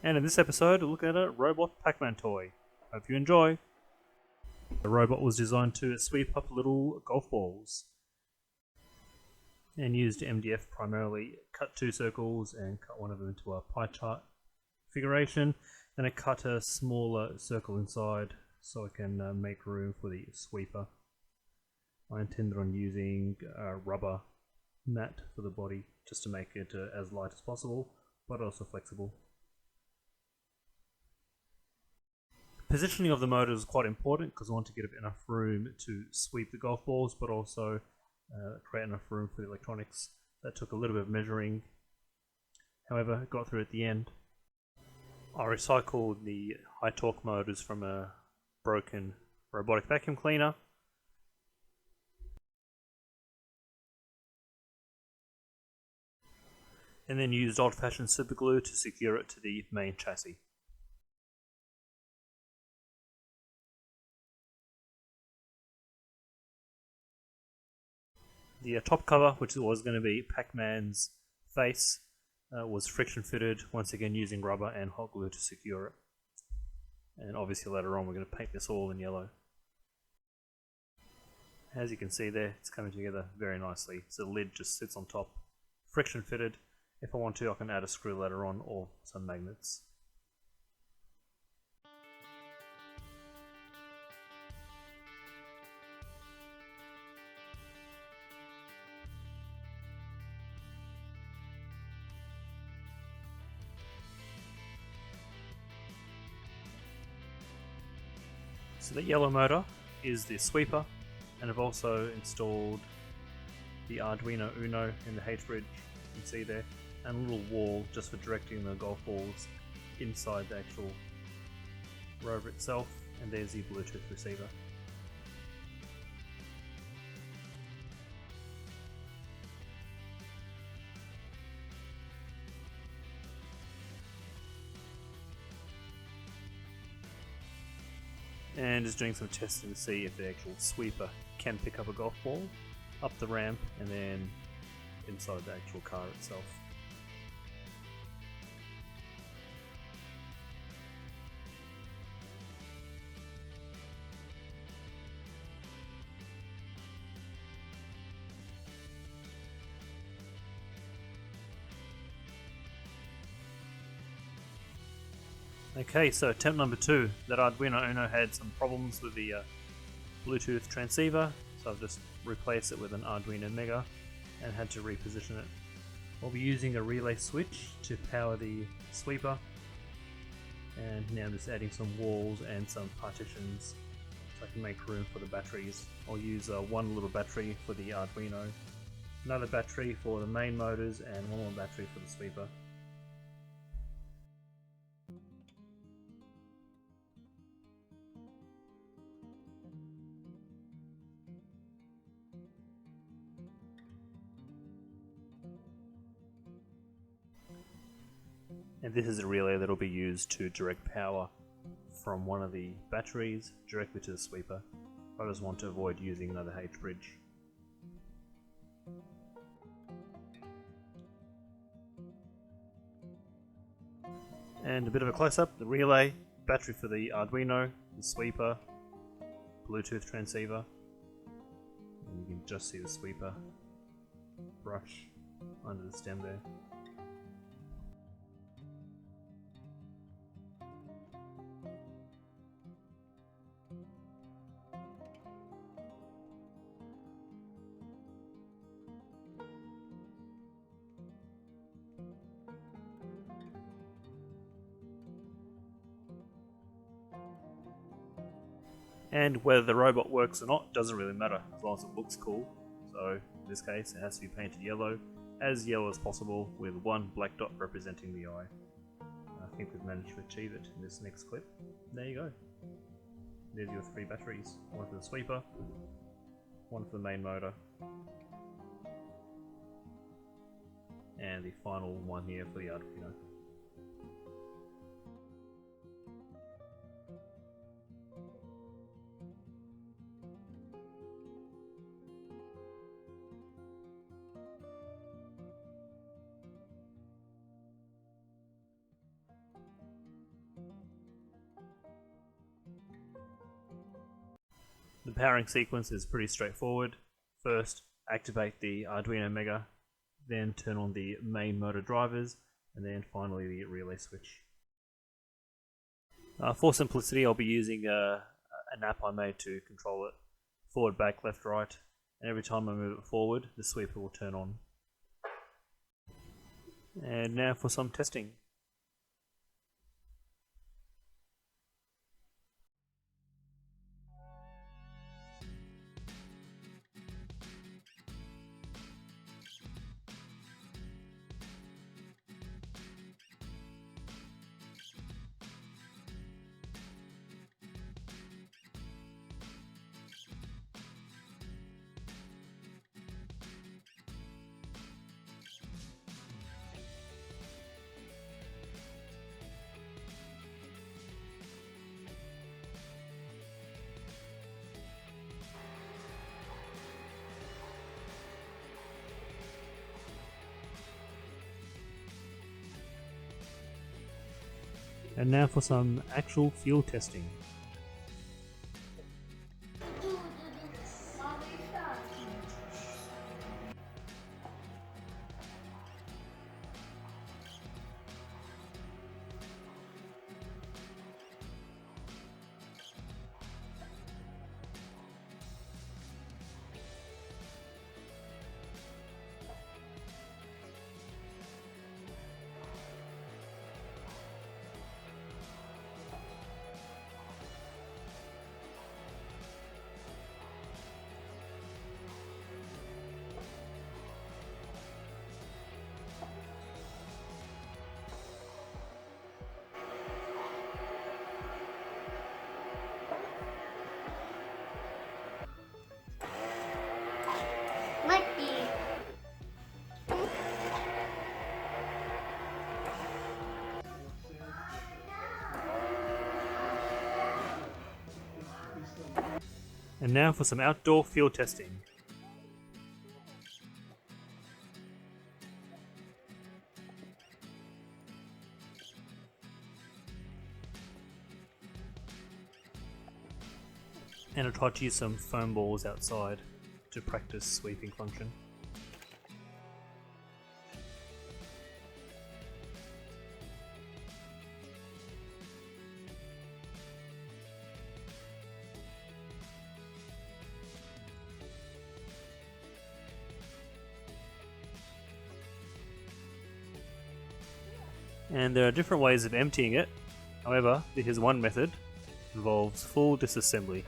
And in this episode, we'll look at a robot Pac-Man toy. Hope you enjoy. The robot was designed to sweep up little golf balls and used MDF primarily. Cut 2 circles and cut one of them into a pie chart configuration. Then I cut a smaller circle inside so I can make room for the sweeper. I intended on using a rubber mat for the body just to make it as light as possible, but also flexible. Positioning of the motor is quite important because I want to get enough room to sweep the golf balls, but also create enough room for the electronics. That took a little bit of measuring, however, it got through at the end. I recycled the high torque motors from a broken robotic vacuum cleaner. And then used old-fashioned super glue to secure it to the main chassis. The top cover, which was going to be Pac-Man's face, was friction fitted, once again using rubber and hot glue to secure it. And obviously later on we're going to paint this all in yellow. As you can see there, it's coming together very nicely. So the lid just sits on top, friction fitted. If I want to, I can add a screw later on or some magnets. So the yellow motor is the sweeper, and I've also installed the Arduino Uno in the H-bridge, you can see there, and a little wall just for directing the golf balls inside the actual rover itself, and there's the Bluetooth receiver. And just doing some testing to see if the actual sweeper can pick up a golf ball up the ramp and then inside the actual car itself. Okay, so attempt number 2. That Arduino Uno had some problems with the Bluetooth transceiver, so I've just replaced it with an Arduino Mega and had to reposition it. I'll be using a relay switch to power the sweeper, and now I'm just adding some walls and some partitions so I can make room for the batteries. I'll use one little battery for the Arduino, another battery for the main motors, and one more battery for the sweeper. And this is a relay that will be used to direct power from one of the batteries directly to the sweeper. I just want to avoid using another H-bridge. And a bit of a close-up, the relay, battery for the Arduino, the sweeper, Bluetooth transceiver, and you can just see the sweeper brush under the stem there. And whether the robot works or not doesn't really matter, as long as it looks cool. So in this case it has to be painted yellow as possible, with one black dot representing the eye. I think we've managed to achieve it in this next clip. There you go. There's your 3 batteries, one for the sweeper, one for the main motor, and the final one here for the Arduino. The powering sequence is pretty straightforward. First, activate the Arduino Mega, then turn on the main motor drivers, and then finally the relay switch. For simplicity, I'll be using an app I made to control it forward, back, left, right, and every time I move it forward, the sweeper will turn on. And now for some testing. And now for some actual field testing. Might be. And now for some outdoor field testing. And I tried to use some foam balls outside to practice sweeping function. And there are different ways of emptying it. However, here's one method. It involves full disassembly.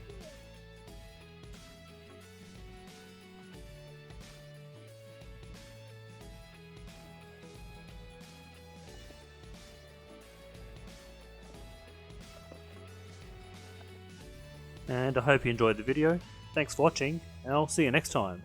And I hope you enjoyed the video. Thanks for watching, and I'll see you next time.